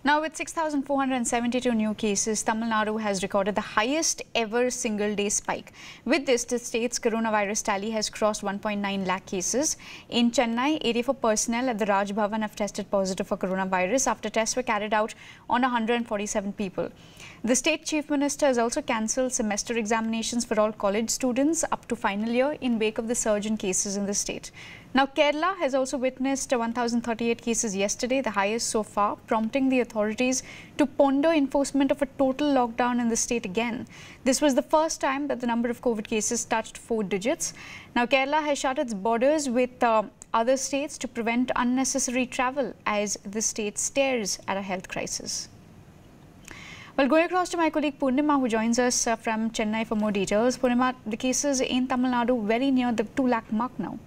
Now, with 6,472 new cases, Tamil Nadu has recorded the highest ever single-day spike. With this, the state's coronavirus tally has crossed 1.9 lakh cases. In Chennai, 84 personnel at the Raj Bhavan have tested positive for coronavirus after tests were carried out on 147 people. The state chief minister has also cancelled semester examinations for all college students up to final year in wake of the surge in cases in the state. Now, Kerala has also witnessed 1,038 cases yesterday, the highest so far, prompting the authorities to ponder enforcement of a total lockdown in the state again. This was the first time that the number of COVID cases touched 4 digits. Now, Kerala has shut its borders with other states to prevent unnecessary travel as the state stares at a health crisis. Well, going across to my colleague Purnima, who joins us from Chennai for more details. Purnima, the cases in Tamil Nadu very near the 2 lakh mark now.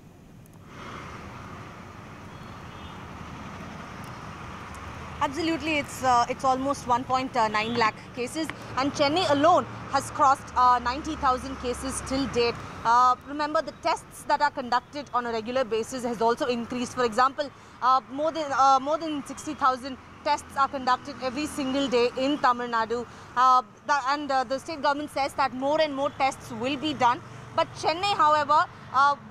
Absolutely, it's almost 1.9 lakh cases, and Chennai alone has crossed 90,000 cases till date. Remember, the tests that are conducted on a regular basis has also increased. For example, more than 60,000 tests are conducted every single day in Tamil Nadu, and the state government says that more and more tests will be done. But Chennai, however,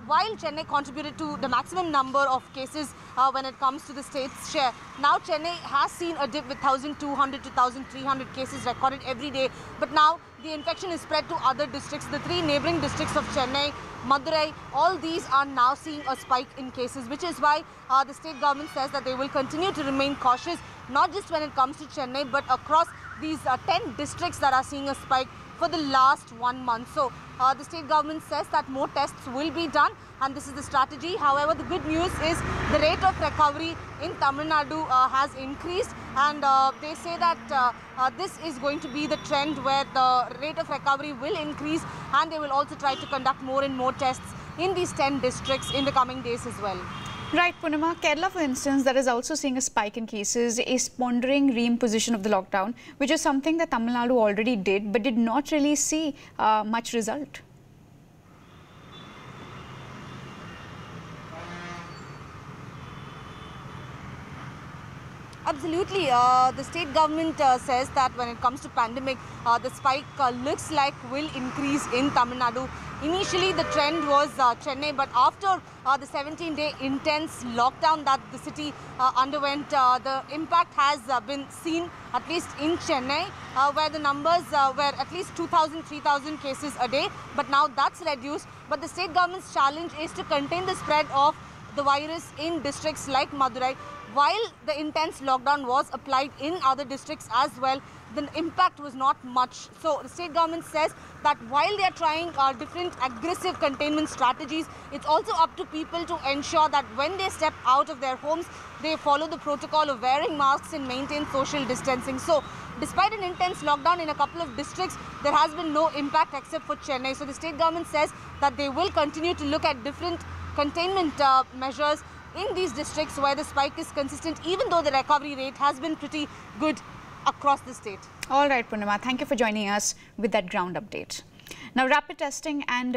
while Chennai contributed to the maximum number of cases when it comes to the state's share, now Chennai has seen a dip with 1,200 to 1,300 cases recorded every day. But now the infection is spread to other districts. The 3 neighbouring districts of Chennai, Madurai, all these are now seeing a spike in cases, which is why the state government says that they will continue to remain cautious, not just when it comes to Chennai, but across these 10 districts that are seeing a spike for the last 1 month. So the state government says that more tests will be done, and this is the strategy. However, the good news is the rate of recovery in Tamil Nadu has increased, and they say that this is going to be the trend where the rate of recovery will increase, and they will also try to conduct more and more tests in these 10 districts in the coming days as well. Right, Purnima. Kerala, for instance, that is also seeing a spike in cases, is pondering reimposition of the lockdown, which is something that Tamil Nadu already did, but did not really see much result. Absolutely. The state government says that when it comes to pandemic, the spike looks like will increase in Tamil Nadu. Initially, the trend was Chennai, but after the 17-day intense lockdown that the city underwent, the impact has been seen at least in Chennai, where the numbers were at least 2,000, 3,000 cases a day. But now that's reduced. But the state government's challenge is to contain the spread of the virus in districts like Madurai. While the intense lockdown was applied in other districts as well, the impact was not much. So the state government says that while they are trying different aggressive containment strategies, it's also up to people to ensure that when they step out of their homes, they follow the protocol of wearing masks and maintain social distancing. So despite an intense lockdown in a couple of districts, there has been no impact except for Chennai. So the state government says that they will continue to look at different containment measures in these districts where the spike is consistent, even though the recovery rate has been pretty good across the state. All right, Purnima, thank you for joining us with that ground update. Now, rapid testing and